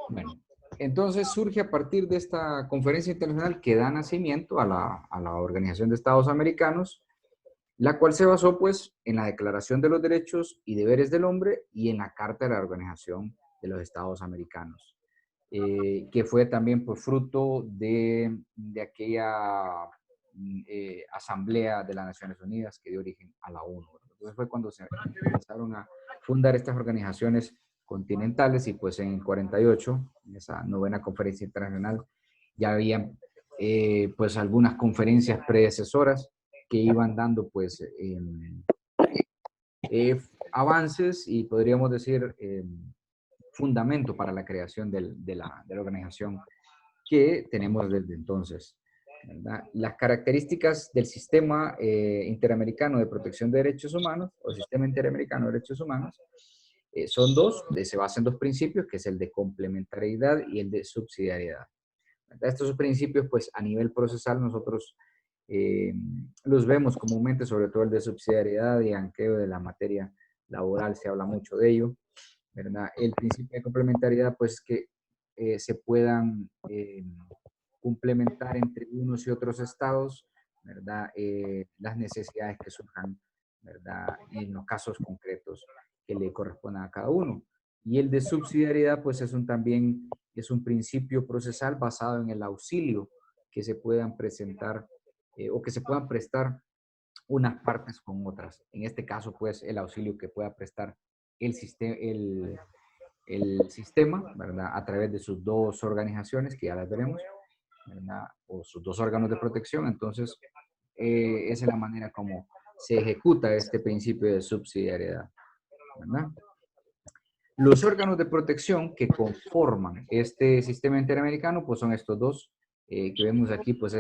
Bueno, entonces surge a partir de esta conferencia internacional que da nacimiento a la Organización de Estados Americanos, la cual se basó pues en la Declaración de los Derechos y Deberes del Hombre y en la Carta de la Organización de los Estados Americanos, que fue también pues, fruto de aquella Asamblea de las Naciones Unidas que dio origen a la ONU. Entonces fue cuando se empezaron a fundar estas organizaciones continentales y pues en el 48, en esa novena conferencia internacional, ya había pues algunas conferencias predecesoras que iban dando pues avances y podríamos decir fundamento para la creación de la organización que tenemos desde entonces, ¿verdad? Las características del sistema interamericano de protección de derechos humanos o sistema interamericano de derechos humanos son dos, se basan en dos principios, que es el de complementariedad y el de subsidiariedad. Estos principios, pues a nivel procesal nosotros los vemos comúnmente, sobre todo el de subsidiariedad y anqueo de la materia laboral, se habla mucho de ello, ¿verdad? El principio de complementariedad, pues que se puedan complementar entre unos y otros estados, ¿verdad? Las necesidades que surjan, ¿verdad? En los casos concretos que le correspondan a cada uno. Y el de subsidiariedad, pues también es un principio procesal basado en el auxilio que se puedan presentar o que se puedan prestar unas partes con otras. En este caso, pues, el auxilio que pueda prestar el sistema, ¿verdad? A través de sus dos organizaciones, que ya las veremos, ¿verdad? O sus dos órganos de protección. Entonces, esa es la manera como se ejecuta este principio de subsidiariedad, ¿verdad? Los órganos de protección que conforman este sistema interamericano, pues son estos dos que vemos aquí, pues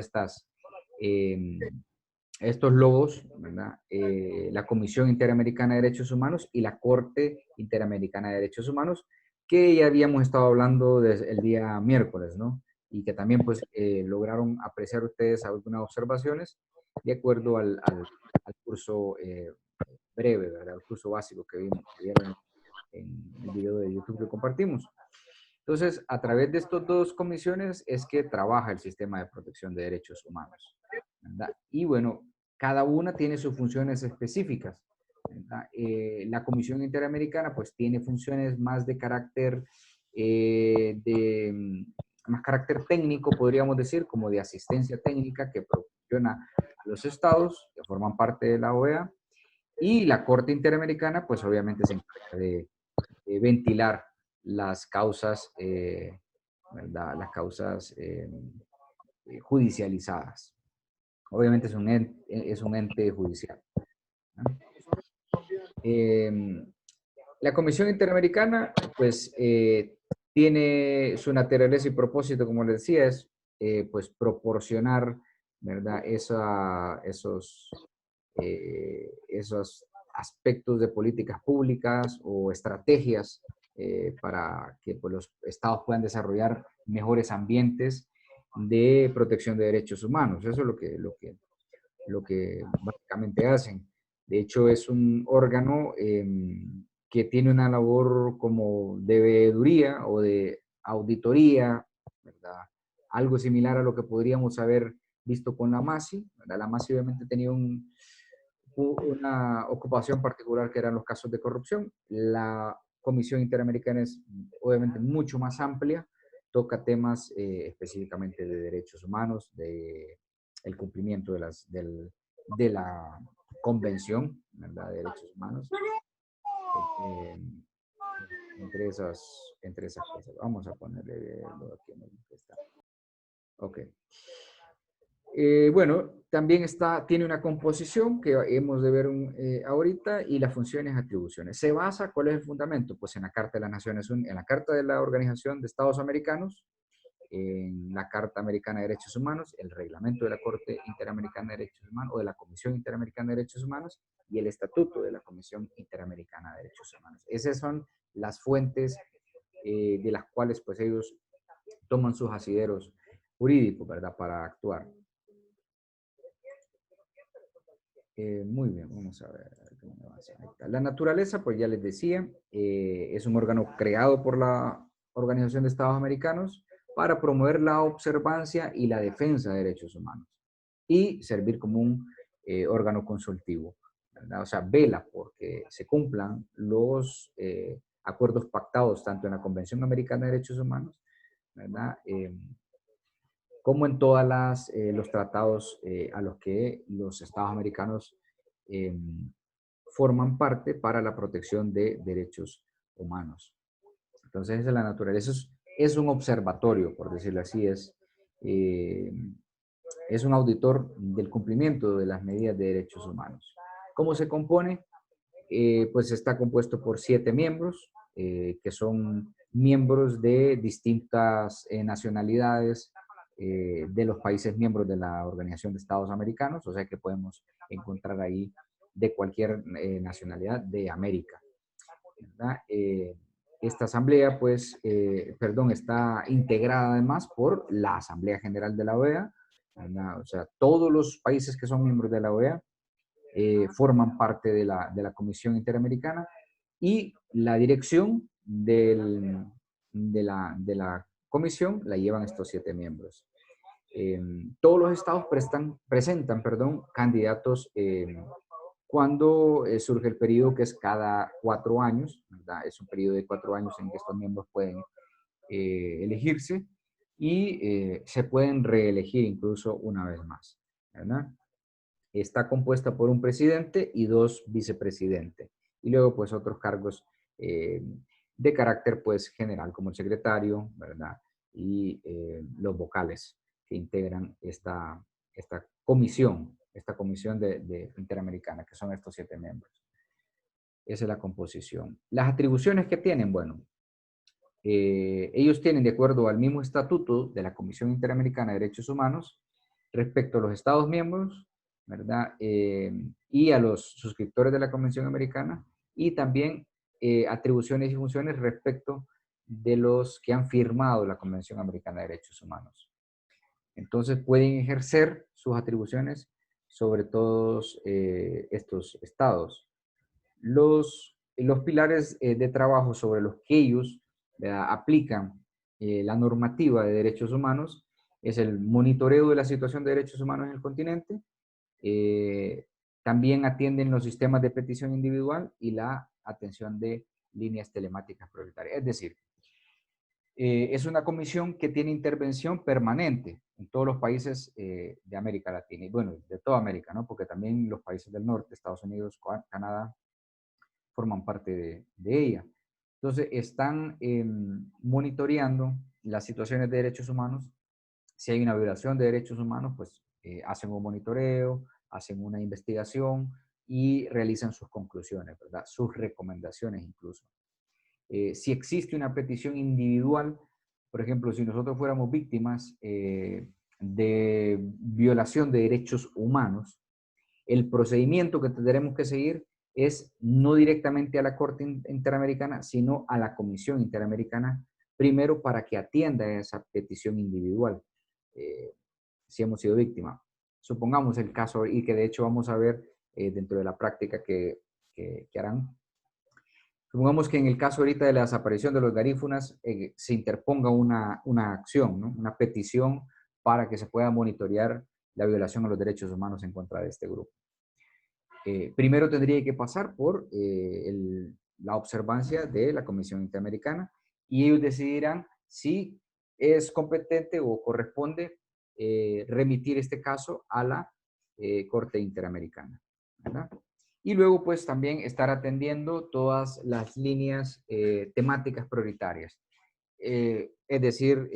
estos logos, ¿verdad? La Comisión Interamericana de Derechos Humanos y la Corte Interamericana de Derechos Humanos, que ya habíamos estado hablando desde el día miércoles, ¿no? Y que también, pues, lograron apreciar ustedes algunas observaciones de acuerdo al curso breve, ¿verdad? El curso básico que vieron en el video de YouTube que compartimos. Entonces, a través de estas dos comisiones es que trabaja el sistema de protección de derechos humanos, ¿verdad? Y bueno, cada una tiene sus funciones específicas, ¿verdad? La Comisión Interamericana pues tiene funciones más de carácter, más carácter técnico, podríamos decir, como de asistencia técnica que proporciona a los estados que forman parte de la OEA, y la Corte Interamericana pues obviamente se encarga de ventilar las causas, ¿verdad? Las causas judicializadas. Obviamente es un ente judicial, ¿no? La Comisión Interamericana, pues, tiene su naturaleza y propósito, como les decía, es, pues, proporcionar, ¿verdad? Esos aspectos de políticas públicas o estrategias para que pues, los estados puedan desarrollar mejores ambientes de protección de derechos humanos. Eso es lo que básicamente hacen. De hecho, es un órgano que tiene una labor como de veeduría o de auditoría, ¿verdad? Algo similar a lo que podríamos haber visto con la MASI, ¿verdad? La MASI obviamente tenía una ocupación particular que eran los casos de corrupción. La Comisión Interamericana es obviamente mucho más amplia, toca temas específicamente de derechos humanos, de el cumplimiento de la Convención, ¿verdad? De Derechos Humanos, eh, entre esas cosas. Vamos a ponerle aquí en el que está. Ok. Bueno, también tiene una composición que hemos de ver ahorita y las funciones y atribuciones. ¿Se basa? ¿Cuál es el fundamento? Pues en la Carta de las Naciones Unidas, en la Carta de la Organización de Estados Americanos, en la Carta Americana de Derechos Humanos, el reglamento de la Corte Interamericana de Derechos Humanos o de la Comisión Interamericana de Derechos Humanos y el Estatuto de la Comisión Interamericana de Derechos Humanos. Esas son las fuentes de las cuales pues ellos toman sus asideros jurídicos, ¿verdad? Para actuar. Muy bien, vamos a ver. Ahí está. La naturaleza, pues ya les decía, es un órgano creado por la Organización de Estados Americanos para promover la observancia y la defensa de derechos humanos y servir como un órgano consultivo, ¿verdad? O sea, vela porque se cumplan los acuerdos pactados tanto en la Convención Americana de Derechos Humanos, ¿verdad? Como en todos los tratados a los que los Estados americanos eh, forman parte para la protección de derechos humanos. Entonces, esa es la naturaleza. Es un observatorio, por decirlo así, eh, es un auditor del cumplimiento de las medidas de derechos humanos. ¿Cómo se compone? Pues está compuesto por 7 miembros, que son miembros de distintas nacionalidades de los países miembros de la Organización de Estados Americanos, o sea que podemos encontrar ahí de cualquier nacionalidad de América, ¿verdad? Esta asamblea, pues, perdón, está integrada además por la Asamblea General de la OEA, ¿verdad? O sea, todos los países que son miembros de la OEA forman parte de la Comisión Interamericana y la dirección de la comisión la llevan estos 7 miembros. Todos los estados presentan candidatos cuando surge el periodo que es cada 4 años, ¿verdad? Es un periodo de 4 años en que estos miembros pueden elegirse y se pueden reelegir incluso una vez más, ¿verdad? Está compuesta por un presidente y 2 vicepresidentes. Y luego, pues, otros cargos de carácter, pues, general, como el secretario, ¿verdad? Y los vocales que integran esta comisión de interamericana, que son estos 7 miembros. Esa es la composición. Las atribuciones que tienen, bueno, ellos tienen, de acuerdo al mismo estatuto de la Comisión Interamericana de Derechos Humanos, respecto a los Estados miembros, ¿verdad? Y a los suscriptores de la Convención Americana, y también atribuciones y funciones respecto de los que han firmado la Convención Americana de Derechos Humanos. Entonces pueden ejercer sus atribuciones sobre todos estos estados. Los pilares de trabajo sobre los que ellos aplican la normativa de derechos humanos es el monitoreo de la situación de derechos humanos en el continente, eh, también atienden los sistemas de petición individual y la atención de líneas telemáticas prioritarias. Es decir, es una comisión que tiene intervención permanente en todos los países de América Latina, y bueno, de toda América, ¿no? Porque también los países del norte, Estados Unidos, Canadá, forman parte de ella. Entonces, están monitoreando las situaciones de derechos humanos. Si hay una violación de derechos humanos, pues hacen un monitoreo, hacen una investigación y realizan sus conclusiones, ¿verdad? Sus recomendaciones incluso. Si existe una petición individual, por ejemplo, si nosotros fuéramos víctimas de violación de derechos humanos, el procedimiento que tendremos que seguir es no directamente a la Corte Interamericana, sino a la Comisión Interamericana, primero para que atienda esa petición individual, si hemos sido víctimas. Supongamos el caso, y que de hecho vamos a ver dentro de la práctica que harán. Supongamos que en el caso ahorita de la desaparición de los garífunas se interponga una acción, ¿no? Una petición para que se pueda monitorear la violación a los derechos humanos en contra de este grupo. Primero tendría que pasar por la observancia de la Comisión Interamericana y ellos decidirán si es competente o corresponde remitir este caso a la Corte Interamericana, ¿verdad? Y luego, pues, también estar atendiendo todas las líneas temáticas prioritarias. Es decir,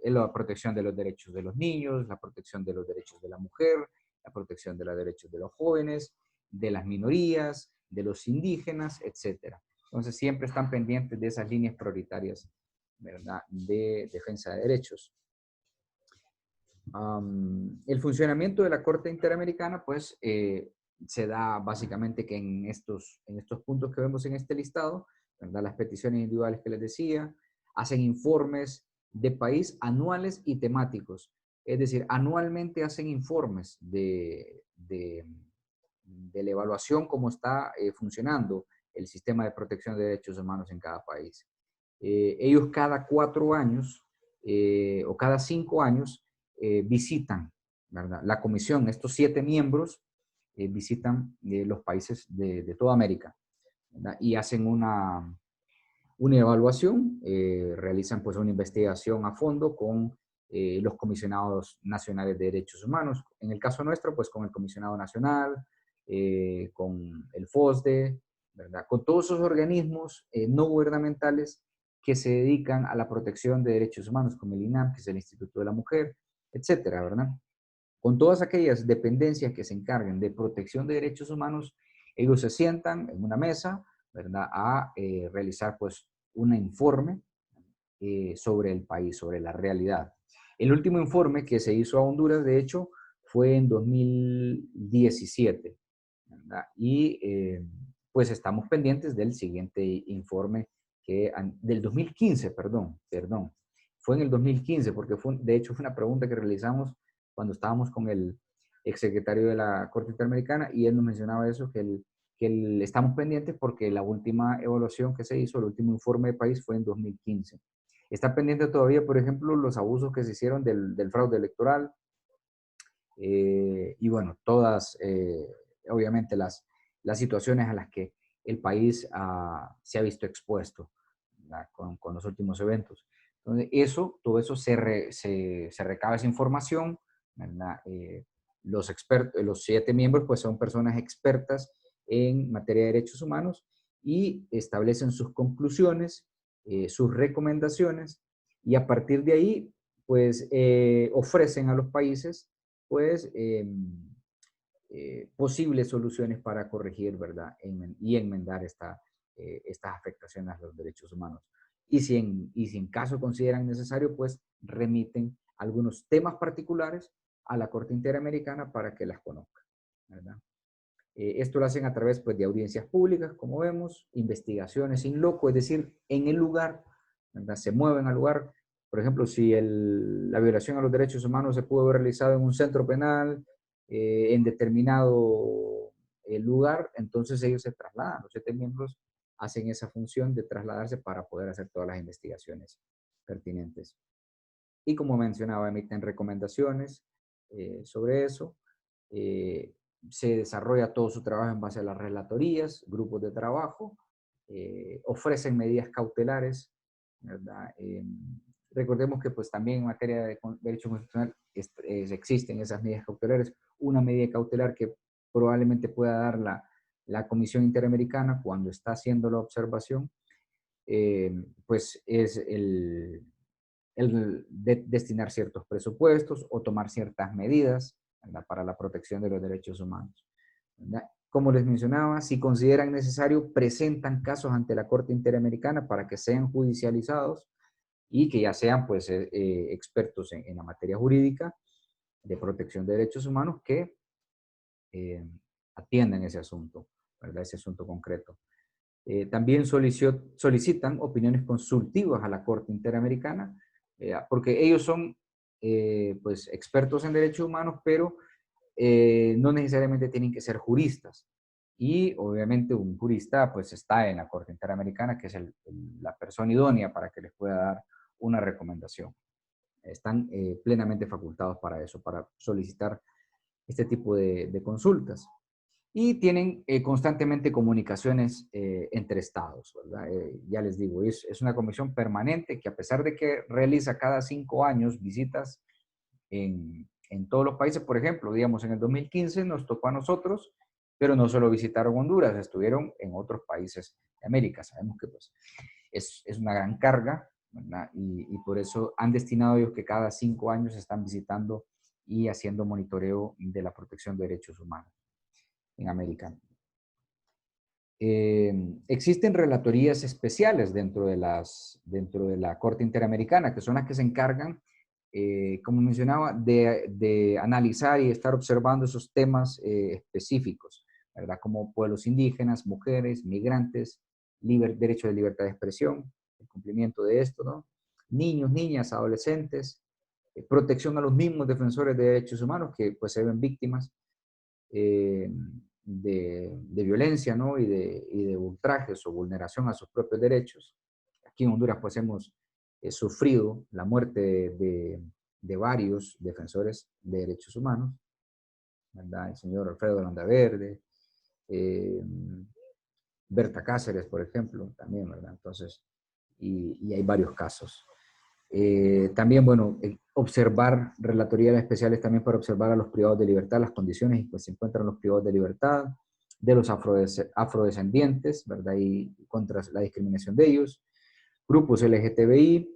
la protección de los derechos de los niños, la protección de los derechos de la mujer, la protección de los derechos de los jóvenes, de las minorías, de los indígenas, etc. Entonces, siempre están pendientes de esas líneas prioritarias, ¿verdad?, de defensa de derechos. El funcionamiento de la Corte Interamericana, pues, se da básicamente que en estos puntos que vemos en este listado, ¿verdad?, las peticiones individuales que les decía, hacen informes de país anuales y temáticos. Es decir, anualmente hacen informes la evaluación, cómo está funcionando el sistema de protección de derechos humanos en cada país. Ellos cada 4 años o cada 5 años visitan, ¿verdad? La comisión, estos 7 miembros visitan los países de toda América, ¿verdad? Y hacen una evaluación, realizan pues una investigación a fondo con los comisionados nacionales de derechos humanos. En el caso nuestro, pues con el comisionado nacional, con el FOSDE, ¿verdad? Con todos esos organismos no gubernamentales que se dedican a la protección de derechos humanos, como el INAM, que es el Instituto de la Mujer, etcétera, ¿verdad? Con todas aquellas dependencias que se encarguen de protección de derechos humanos, ellos se sientan en una mesa, ¿verdad?, a realizar pues un informe sobre el país, sobre la realidad. El último informe que se hizo a Honduras, de hecho, fue en 2017, ¿verdad? Y pues estamos pendientes del siguiente informe del 2015, perdón. Fue en el 2015, porque de hecho fue una pregunta que realizamos cuando estábamos con el exsecretario de la Corte Interamericana y él nos mencionaba eso, estamos pendientes porque la última evaluación que se hizo, el último informe de país fue en 2015. Está pendiente todavía, por ejemplo, los abusos que se hicieron del fraude electoral y bueno, todas, obviamente, las situaciones a las que el país se ha visto expuesto con los últimos eventos. Entonces, todo eso se recaba esa información, ¿verdad? Los expertos, los 7 miembros, pues son personas expertas en materia de derechos humanos y establecen sus conclusiones, sus recomendaciones, y a partir de ahí, pues ofrecen a los países, pues, posibles soluciones para corregir, ¿verdad? Y enmendar estas afectaciones a los derechos humanos. Y si en caso consideran necesario, pues remiten algunos temas particulares a la Corte Interamericana para que las conozca, ¿verdad? Esto lo hacen a través pues, de audiencias públicas, como vemos, investigaciones in loco, es decir, en el lugar, ¿verdad? Se mueven al lugar. Por ejemplo, si la violación a los derechos humanos se pudo haber realizado en un centro penal, en determinado lugar, entonces ellos se trasladan. Los 7 miembros hacen esa función de trasladarse para poder hacer todas las investigaciones pertinentes. Y como mencionaba, emiten recomendaciones sobre eso. Se desarrolla todo su trabajo en base a las relatorías, grupos de trabajo, ofrecen medidas cautelares, ¿verdad? Recordemos que pues también en materia de derecho constitucional existen esas medidas cautelares. Una medida cautelar que probablemente pueda dar la Comisión Interamericana cuando está haciendo la observación, pues es destinar ciertos presupuestos o tomar ciertas medidas, ¿verdad?, para la protección de los derechos humanos, ¿verdad? Como les mencionaba, si consideran necesario, presentan casos ante la Corte Interamericana para que sean judicializados y que ya sean pues, expertos en la materia jurídica de protección de derechos humanos que eh, atiendan ese asunto, ¿verdad? Ese asunto concreto. También solicitan opiniones consultivas a la Corte Interamericana, porque ellos son pues, expertos en derechos humanos, pero no necesariamente tienen que ser juristas. Y obviamente un jurista pues está en la Corte Interamericana, que es la persona idónea para que les pueda dar una recomendación. Están plenamente facultados para eso, para solicitar este tipo de consultas. Y tienen constantemente comunicaciones entre estados, ¿verdad? Ya les digo, es una comisión permanente que a pesar de que realiza cada 5 años visitas en todos los países, por ejemplo, digamos en el 2015 nos tocó a nosotros, pero no solo visitaron Honduras, estuvieron en otros países de América. Sabemos que pues, es una gran carga, ¿verdad? Y por eso han destinado ellos que cada 5 años están visitando y haciendo monitoreo de la protección de derechos humanos en América. Existen relatorías especiales dentro de la Corte Interamericana, que son las que se encargan, como mencionaba, de analizar y estar observando esos temas específicos, ¿verdad? Como pueblos indígenas, mujeres, migrantes, derecho de libertad de expresión, el cumplimiento de esto, ¿no? Niños, niñas, adolescentes, protección a los mismos defensores de derechos humanos que pues se ven víctimas, de violencia, ¿no? Y de ultrajes o vulneración a sus propios derechos. Aquí en Honduras pues hemos sufrido la muerte de varios defensores de derechos humanos, ¿verdad? El señor Alfredo Landaverde, Berta Cáceres, por ejemplo, también, ¿verdad? Entonces, y hay varios casos. También, bueno, observar relatorias especiales también para observar a los privados de libertad, las condiciones en que se encuentran los privados de libertad, de los afrodescendientes, ¿verdad? Y contra la discriminación de ellos, grupos LGTBI,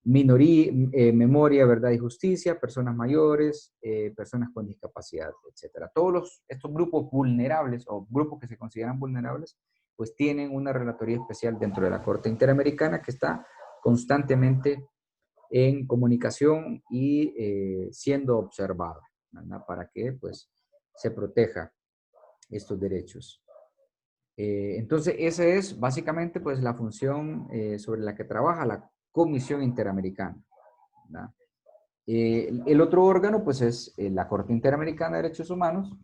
memoria, verdad y justicia, personas mayores, personas con discapacidad, etcétera. Todos estos grupos vulnerables o grupos que se consideran vulnerables, pues tienen una relatoría especial dentro de la Corte Interamericana que está constantemente en comunicación y siendo observada, ¿verdad? Para que pues se proteja estos derechos. Entonces, esa es básicamente pues la función sobre la que trabaja la Comisión Interamericana, ¿verdad? El otro órgano pues es la Corte Interamericana de Derechos Humanos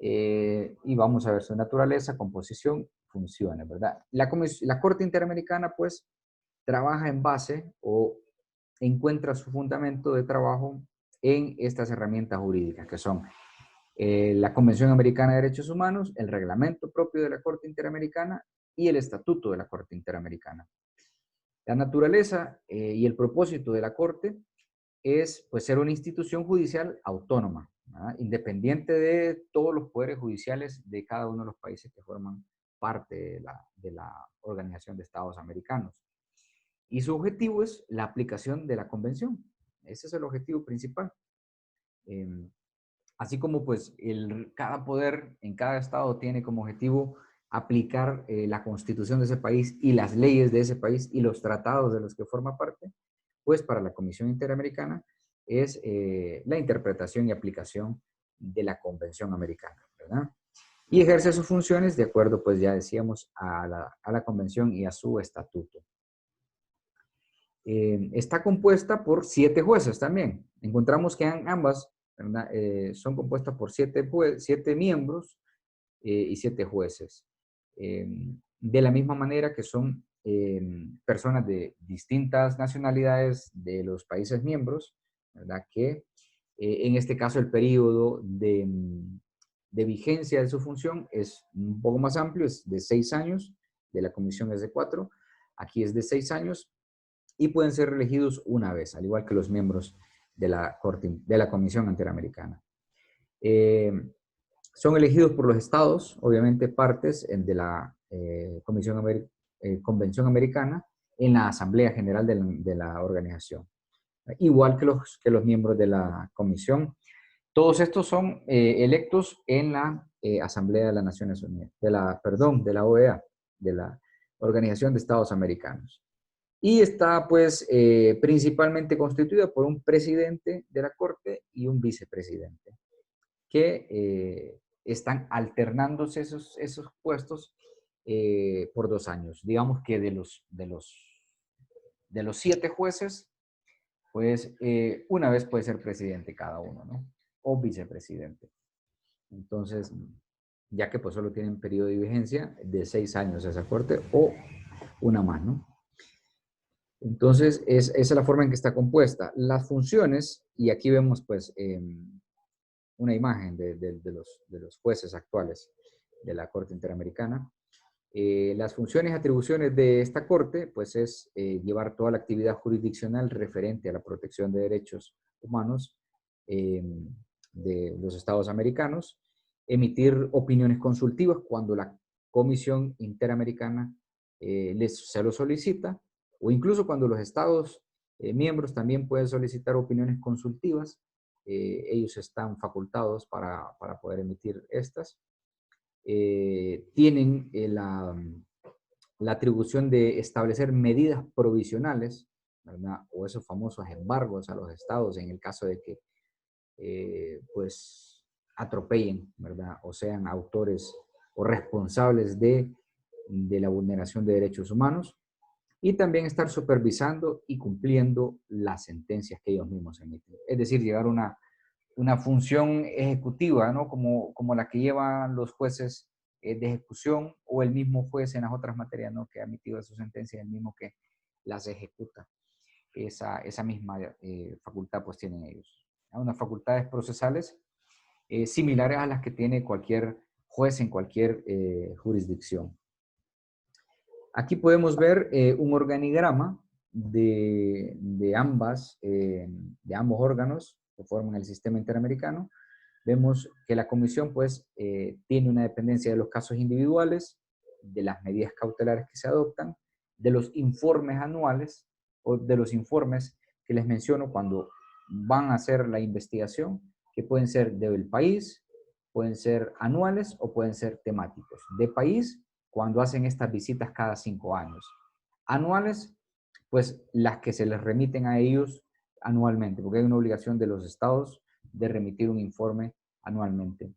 y vamos a ver su naturaleza, composición, funciones, ¿verdad? La Corte Interamericana pues trabaja en base o encuentra su fundamento de trabajo en estas herramientas jurídicas que son la Convención Americana de Derechos Humanos, el reglamento propio de la Corte Interamericana y el Estatuto de la Corte Interamericana. La naturaleza y el propósito de la Corte es pues, ser una institución judicial autónoma, ¿verdad? Independiente de todos los poderes judiciales de cada uno de los países que forman parte de la Organización de Estados Americanos. Y su objetivo es la aplicación de la Convención. Ese es el objetivo principal. Así como pues cada poder en cada estado tiene como objetivo aplicar la constitución de ese país y las leyes de ese país y los tratados de los que forma parte, pues para la Comisión Interamericana es la interpretación y aplicación de la Convención Americana, ¿verdad? Y ejerce sus funciones de acuerdo, pues ya decíamos, a la Convención y a su estatuto. Está compuesta por 7 jueces también. Encontramos que ambas son compuestas por 7 miembros y 7 jueces. De la misma manera que son personas de distintas nacionalidades de los países miembros, ¿verdad? Que en este caso el periodo de vigencia de su función es un poco más amplio, es de 6 años, de la comisión es de 4, aquí es de 6 años, y pueden ser reelegidos una vez, al igual que los miembros de la Comisión Interamericana. Son elegidos por los estados, obviamente partes de la Convención Americana, en la Asamblea General de la organización. Igual que los miembros de la comisión. Todos estos son electos en la Asamblea de las Naciones Unidas, de la OEA, de la Organización de Estados Americanos. Y está, pues, principalmente constituida por un presidente de la Corte y un vicepresidente, que están alternándose esos puestos por 2 años. Digamos que de los 7 jueces, pues, una vez puede ser presidente cada uno, ¿no? O vicepresidente. Entonces, ya que pues solo tienen periodo de vigencia de 6 años esa Corte o una más, ¿no? Entonces, esa es la forma en que está compuesta. Las funciones, y aquí vemos pues una imagen de los jueces actuales de la Corte Interamericana. Las funciones y atribuciones de esta Corte pues es llevar toda la actividad jurisdiccional referente a la protección de derechos humanos de los Estados americanos, emitir opiniones consultivas cuando la Comisión Interamericana se lo solicita, o incluso cuando los Estados miembros también pueden solicitar opiniones consultivas, ellos están facultados para poder emitir estas. Tienen la atribución de establecer medidas provisionales, ¿verdad? O esos famosos embargos a los estados en el caso de que pues atropellen, ¿verdad? O sean autores o responsables de la vulneración de derechos humanos, y también estar supervisando y cumpliendo las sentencias que ellos mismos emiten. Es decir, llevar una una función ejecutiva, ¿no? Como la que llevan los jueces de ejecución o el mismo juez en las otras materias, ¿no? Que ha emitido su sentencia, el mismo que las ejecuta. Esa misma facultad pues tienen ellos. Unas facultades procesales similares a las que tiene cualquier juez en cualquier jurisdicción. Aquí podemos ver un organigrama de ambos órganos que forman el sistema interamericano. Vemos que la comisión pues tiene una dependencia de los casos individuales, de las medidas cautelares que se adoptan, de los informes anuales o de los informes que les menciono cuando van a hacer la investigación, que pueden ser del país, pueden ser anuales o pueden ser temáticos. De país, cuando hacen estas visitas cada 5 años. Anuales, pues las que se les remiten a ellos anualmente, porque hay una obligación de los estados de remitir un informe anualmente.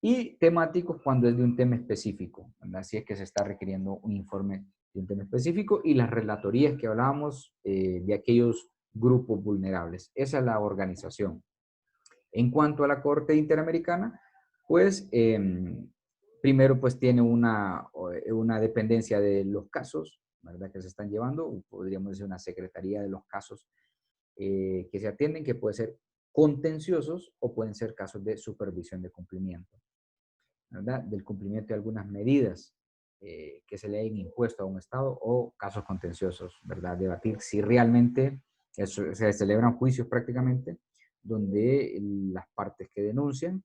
Y temáticos cuando es de un tema específico, ¿verdad? Así es que se está requiriendo un informe de un tema específico y las relatorías que hablábamos de aquellos grupos vulnerables. Esa es la organización. En cuanto a la Corte Interamericana, pues primero pues tiene una dependencia de los casos, ¿verdad? Que se están llevando, podríamos decir una secretaría de los casos que se atienden, que puede ser contenciosos o pueden ser casos de supervisión de cumplimiento, ¿verdad? Del cumplimiento de algunas medidas que se le hayan impuesto a un Estado o casos contenciosos, ¿verdad? Debatir si realmente se celebran juicios prácticamente donde las partes que denuncian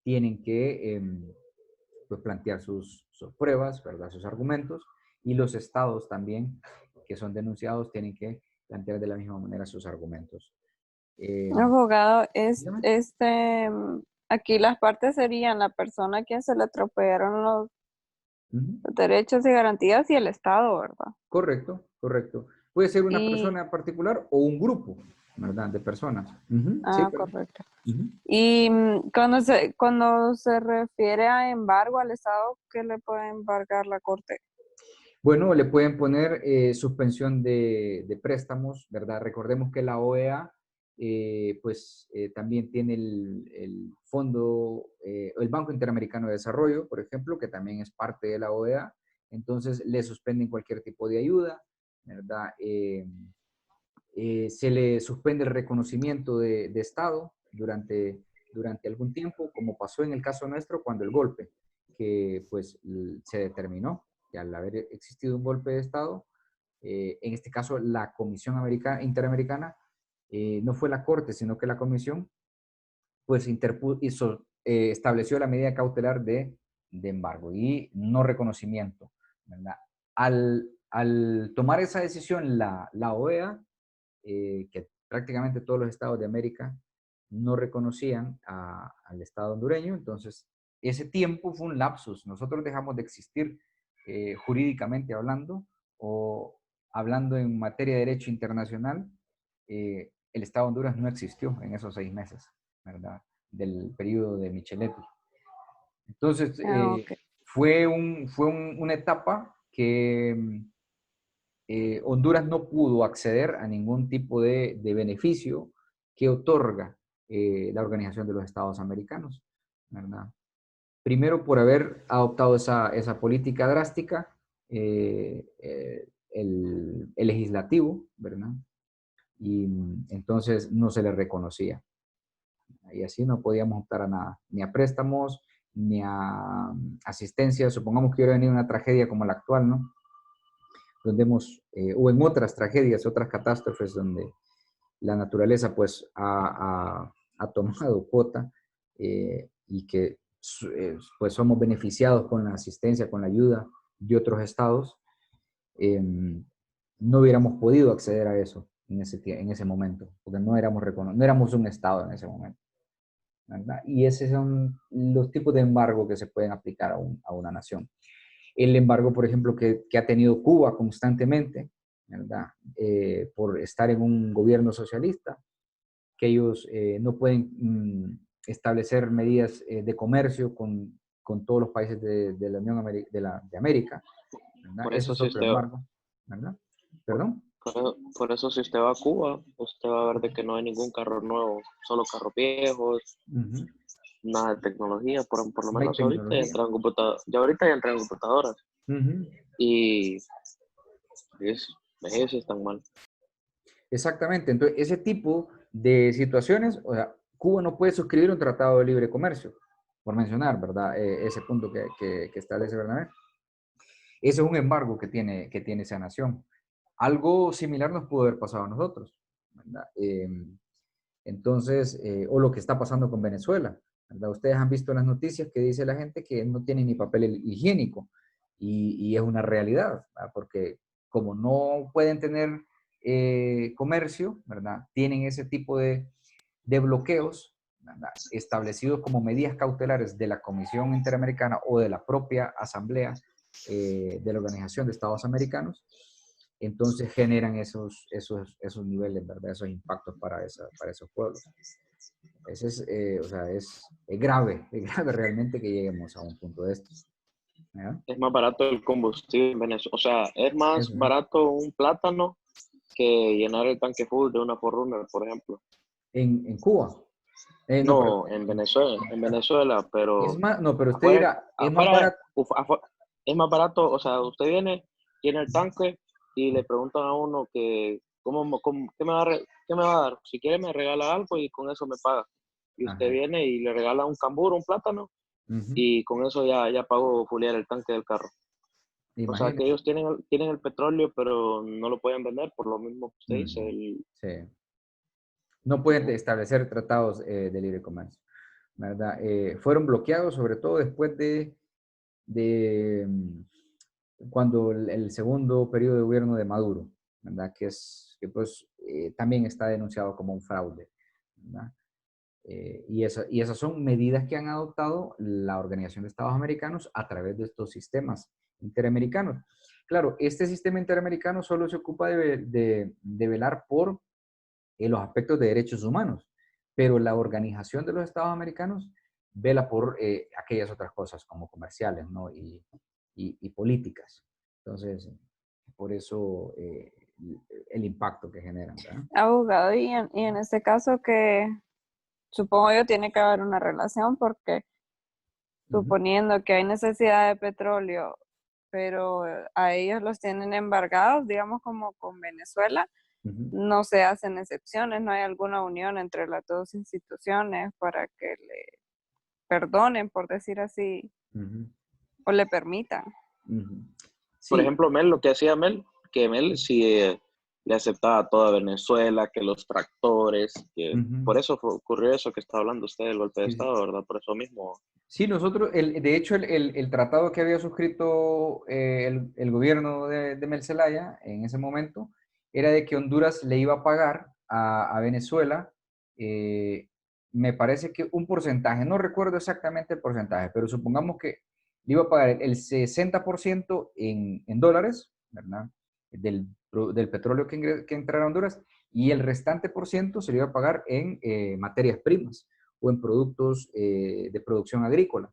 tienen que pues plantear sus pruebas, ¿verdad? Sus argumentos, y los estados también que son denunciados tienen que plantear de la misma manera sus argumentos. Abogado, Dígame. aquí las partes serían la persona a quien se le atropellaron Ujú. los derechos y garantías y el Estado, ¿verdad? Correcto, correcto. Puede ser una Y, persona particular o un grupo, ¿verdad? De personas. Ujú, sí, pero. correcto. Ujú. Y cuando se refiere a embargo al Estado, ¿qué le puede embargar la Corte? Bueno, le pueden poner suspensión de préstamos, ¿verdad? Recordemos que la OEA, pues también tiene el fondo, el Banco Interamericano de Desarrollo, por ejemplo, que también es parte de la OEA. Entonces, le suspenden cualquier tipo de ayuda, ¿verdad? Se le suspende el reconocimiento de Estado durante algún tiempo, como pasó en el caso nuestro cuando el golpe, que pues se determinó que al haber existido un golpe de Estado, en este caso la Comisión Interamericana, no fue la Corte, sino que la Comisión, pues estableció la medida cautelar de embargo y no reconocimiento, ¿verdad? Al tomar esa decisión la OEA, que prácticamente todos los estados de América no reconocían al Estado hondureño, entonces ese tiempo fue un lapsus. Nosotros dejamos de existir jurídicamente hablando o hablando en materia de derecho internacional. El Estado de Honduras no existió en esos 6 meses, ¿verdad? Del periodo de Micheletti. Entonces, Ok. una etapa que Honduras no pudo acceder a ningún tipo de beneficio que otorga la Organización de los Estados Americanos, ¿verdad? Primero, por haber adoptado esa política drástica, el legislativo, ¿verdad? Y entonces no se le reconocía. Y así no podíamos optar a nada, ni a préstamos, ni a asistencia. Supongamos que hubiera venido una tragedia como la actual, ¿no? Donde o en otras tragedias, otras catástrofes donde la naturaleza pues ha tomado cuota y que pues somos beneficiados con la asistencia, con la ayuda de otros estados, no hubiéramos podido acceder a eso en ese momento, porque no éramos un estado en ese momento, ¿verdad? Y esos son los tipos de embargo que se pueden aplicar a una nación. El embargo, por ejemplo, que ha tenido Cuba constantemente, ¿verdad? Por estar en un gobierno socialista, que ellos no pueden establecer medidas de comercio con todos los países de la Unión de América, ¿verdad? Por Eso eso es si otro usted, embargo, ¿verdad? ¿Perdón? por eso si usted va a Cuba, usted va a ver de que no hay ningún carro nuevo, solo carros viejos, Ujú. nada de tecnología, por lo No hay menos ahorita ya tecnología. entran ya ahorita ya entran computadoras Ujú. y eso es tan mal. Exactamente. Entonces, ese tipo de situaciones, o sea, Cuba no puede suscribir un tratado de libre comercio, por mencionar, ¿verdad? Ese punto que establece Bernabé. Ese es un embargo que tiene esa nación. Algo similar nos pudo haber pasado a nosotros, ¿verdad? Entonces, o lo que está pasando con Venezuela, ¿verdad? Ustedes han visto en las noticias que dice la gente que no tiene ni papel higiénico y es una realidad, ¿verdad? Porque como no pueden tener comercio, ¿verdad? Tienen ese tipo de bloqueos, ¿verdad? Establecidos como medidas cautelares de la Comisión Interamericana o de la propia Asamblea de la Organización de Estados Americanos, entonces generan esos niveles, ¿verdad? Esos impactos para esos pueblos. Ese es, o sea, es grave realmente que lleguemos a un punto de estos. ¿Ya? Es más barato el combustible en Venezuela, o sea, es más Eso, barato un plátano que llenar el tanque full de una 4Runner, por ejemplo. en Cuba. No, pero No, en Venezuela, es pero más, no, pero usted afuera, dirá, es más afuera, barato. es más barato, o sea, usted viene, tiene el tanque y le preguntan a uno que, ¿qué me va a dar? Si quiere me regala algo y con eso me paga. Y usted Ajá. viene y le regala un cambur, un plátano, Ujú. y con eso ya pagó fulear el tanque del carro. O sea, que Imagínese. ellos tienen el petróleo, pero no lo pueden vender por lo mismo que usted dice. Ujú. Sí. No pueden Ujú. establecer tratados de libre comercio, ¿verdad? Fueron bloqueados sobre todo después de cuando el segundo periodo de gobierno de Maduro, ¿verdad? Que pues también está denunciado como un fraude, ¿verdad? Y esas son medidas que han adoptado la Organización de Estados Americanos a través de estos sistemas interamericanos. Claro, este sistema interamericano solo se ocupa de velar por los aspectos de derechos humanos, pero la Organización de los Estados Americanos vela por aquellas otras cosas como comerciales, ¿no? Y políticas. Entonces, por eso el impacto que generan, ¿verdad? Abogado, y en este caso que supongo yo tiene que haber una relación porque Ujú, suponiendo que hay necesidad de petróleo, pero a ellos los tienen embargados, digamos como con Venezuela, ujú, no se hacen excepciones, no hay alguna unión entre las dos instituciones para que le perdonen, por decir así, ujú, o le permitan. ujú. Por Sí, ejemplo, Mel, lo que hacía Mel, que Mel sí le aceptaba a toda Venezuela, que los tractores, que ujú, por eso ocurrió eso que está hablando usted del golpe de sí, sí. Estado, ¿verdad? Por eso mismo. Sí, nosotros, de hecho, el tratado que había suscrito el gobierno de Mel Zelaya en ese momento era de que Honduras le iba a pagar a Venezuela, eh, me parece que un porcentaje, no recuerdo exactamente el porcentaje, pero supongamos que le iba a pagar el 60% en dólares, ¿verdad? Del petróleo que entrara a Honduras, y el restante por ciento se le iba a pagar en materias primas o en productos de producción agrícola.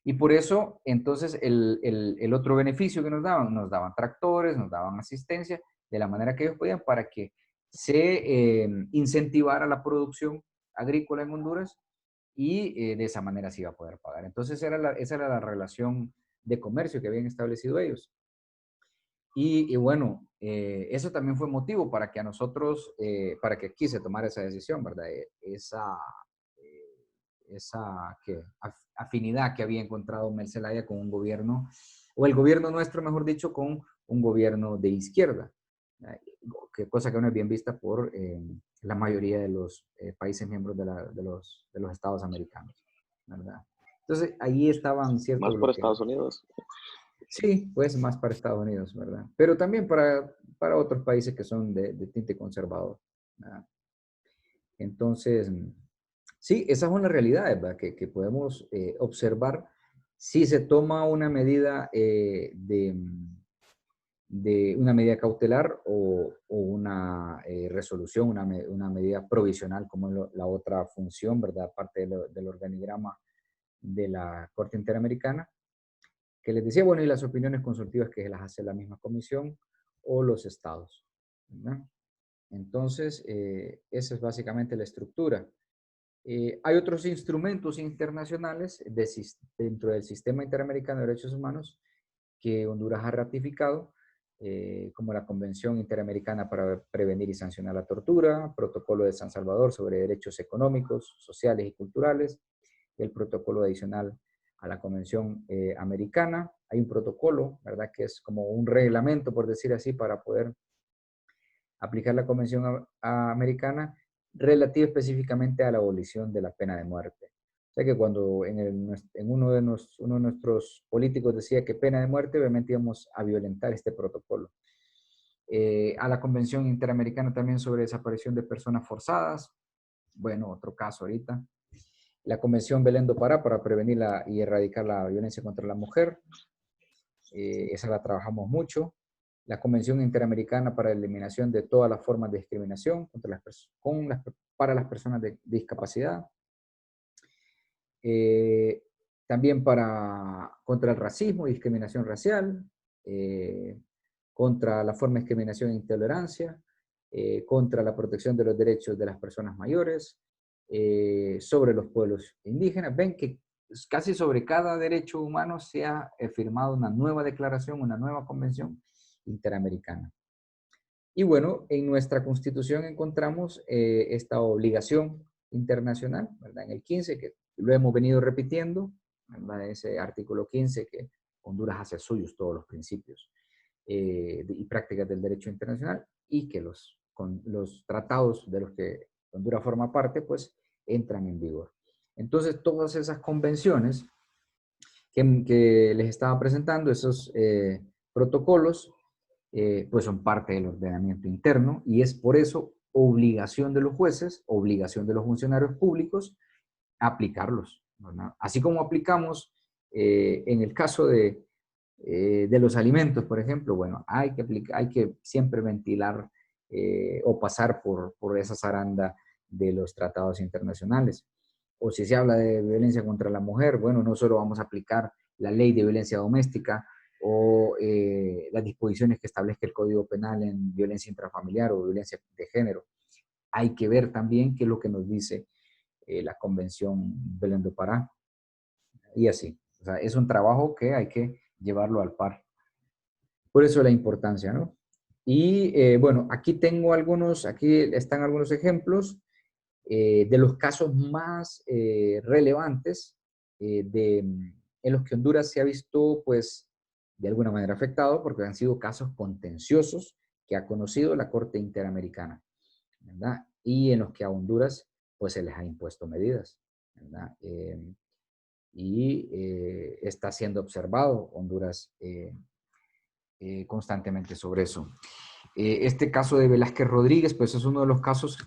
Y por eso, entonces, el otro beneficio que nos daban tractores, nos daban asistencia, de la manera que ellos podían, para que se incentivara la producción agrícola en Honduras y de esa manera se iba a poder pagar. Entonces, esa era la relación de comercio que habían establecido ellos. Y bueno, eso también fue motivo para que a nosotros, para que aquí se tomara esa decisión, ¿verdad? Esa afinidad que había encontrado Mel Zelaya con un gobierno, o el gobierno nuestro, mejor dicho, con un gobierno de izquierda, que cosa que no es bien vista por la mayoría de los países miembros de los estados americanos, ¿verdad? Entonces, ahí estaban ciertos Más por bloqueos. Estados Unidos. Sí, pues más para Estados Unidos, ¿verdad? Pero también para otros países que son de tinte conservador, ¿verdad? Entonces, sí, esas son las realidades, ¿verdad? Que podemos observar si se toma una medida de una medida cautelar o una resolución, una medida provisional como la otra función, ¿verdad? Parte del organigrama de la Corte Interamericana, que les decía, bueno, y las opiniones consultivas que las hace la misma comisión o los estados, ¿verdad? Entonces, esa es básicamente la estructura. Hay otros instrumentos internacionales dentro del Sistema Interamericano de Derechos Humanos que Honduras ha ratificado, como la Convención Interamericana para Prevenir y Sancionar la Tortura, Protocolo de San Salvador sobre Derechos Económicos, Sociales y Culturales, el protocolo adicional a la Convención Americana. Hay un protocolo, ¿verdad?, que es como un reglamento, por decir así, para poder aplicar la Convención Americana relativa específicamente a la abolición de la pena de muerte. O sea que cuando uno de nuestros políticos decía que pena de muerte, obviamente íbamos a violentar este protocolo. A la Convención Interamericana también sobre desaparición de personas forzadas. Bueno, otro caso ahorita. La Convención Belén do Pará para prevenir y erradicar la violencia contra la mujer. Esa la trabajamos mucho. La Convención Interamericana para la Eliminación de todas las formas de discriminación para las personas de discapacidad. También contra el racismo y discriminación racial, contra la forma de discriminación e intolerancia, contra la protección de los derechos de las personas mayores, sobre los pueblos indígenas. Ven que casi sobre cada derecho humano se ha firmado una nueva declaración, una nueva convención interamericana. Y bueno, en nuestra Constitución encontramos esta obligación internacional, ¿verdad? En el 15, que lo hemos venido repitiendo, ¿verdad? Ese artículo 15 que Honduras hace suyos todos los principios y prácticas del derecho internacional, y que los tratados de los que Honduras forma parte, pues entran en vigor. Entonces, todas esas convenciones que les estaba presentando, esos protocolos, pues son parte del ordenamiento interno, y es por eso obligación de los jueces, obligación de los funcionarios públicos, aplicarlos, ¿verdad? Así como aplicamos en el caso de los alimentos, por ejemplo, bueno, hay que siempre ventilar o pasar por esa zaranda de los tratados internacionales. O si se habla de violencia contra la mujer, bueno, no solo vamos a aplicar la ley de violencia doméstica o las disposiciones que establezca el Código Penal en violencia intrafamiliar o violencia de género. Hay que ver también qué es lo que nos dice la Convención Belén do Pará. Y así. O sea, es un trabajo que hay que llevarlo al par. Por eso la importancia, ¿no? Y bueno, aquí están algunos ejemplos de los casos más relevantes en los que Honduras se ha visto, pues, de alguna manera afectado, porque han sido casos contenciosos que ha conocido la Corte Interamericana, ¿verdad? Y en los que a Honduras, pues, se les ha impuesto medidas, ¿verdad? Está siendo observado Honduras constantemente sobre eso. Este caso de Velázquez Rodríguez, pues es uno de los casos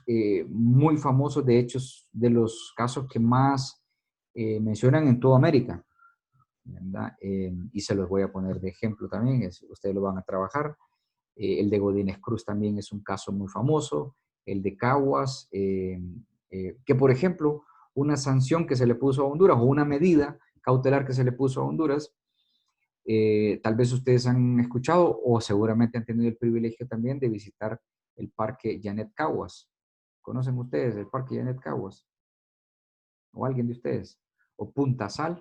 muy famosos, de hecho, de los casos que más mencionan en toda América, ¿verdad? Y se los voy a poner de ejemplo también, ustedes lo van a trabajar. El de Godínez Cruz también es un caso muy famoso, el de Caguas, que por ejemplo, una sanción que se le puso a Honduras, o una medida cautelar que se le puso a Honduras, tal vez ustedes han escuchado o seguramente han tenido el privilegio también de visitar el Parque Janet Caguas. ¿Conocen ustedes el Parque Janet Caguas? ¿O alguien de ustedes? ¿O Punta Sal?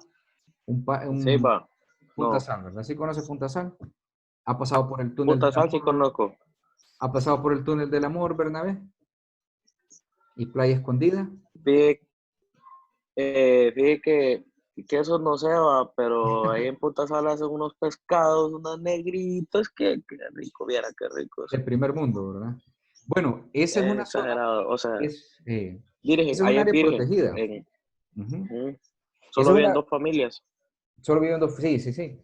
Sí, va. Punta No. Sal, ¿verdad? ¿Sí conoce Punta Sal? ¿Ha pasado por el túnel Punta del Sal sí amor? conozco. ¿Ha pasado por el túnel del amor, Bernabé? ¿Y Playa Escondida? Fíjate, fíjate que eso no se va, pero ahí en Punta Sal hacen unos pescados, unos negritos, que rico, viera qué ricos. Del primer mundo, ¿verdad? Bueno, esa es una zona, Exagerado, o sea, es, virgen, esa es un ahí es área virgen. protegida. Uh-huh. Esa Solo es viven una, dos familias. solo viviendo, sí, sí, sí.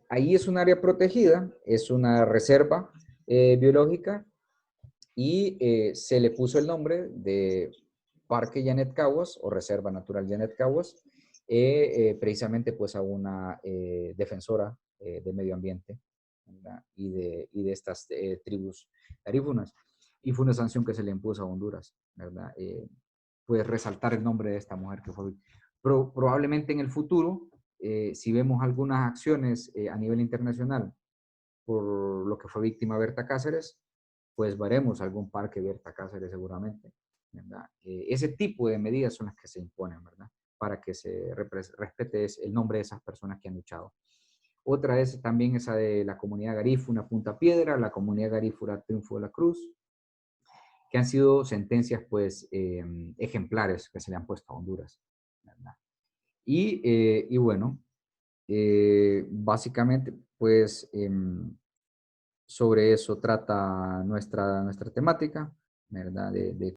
Ahí es un área protegida, es una reserva biológica, y se le puso el nombre de Parque Janet Caguas o Reserva Natural Janet Caguas, precisamente pues a una defensora del medio ambiente, ¿verdad? Y de estas tribus garífunas. Y fue una sanción que se le impuso a Honduras, ¿verdad? Pues resaltar el nombre de esta mujer que fue. Probablemente en el futuro, si vemos algunas acciones a nivel internacional por lo que fue víctima Berta Cáceres, pues veremos algún parque Berta Cáceres seguramente, ¿verdad? Ese tipo de medidas son las que se imponen, ¿verdad? Para que se respete el nombre de esas personas que han luchado. Otra es también esa de la comunidad garífuna Punta Piedra, la comunidad garífuna Triunfo de la Cruz, que han sido sentencias pues ejemplares que se le han puesto a Honduras, ¿verdad? Y bueno, básicamente pues sobre eso trata nuestra temática, ¿verdad? De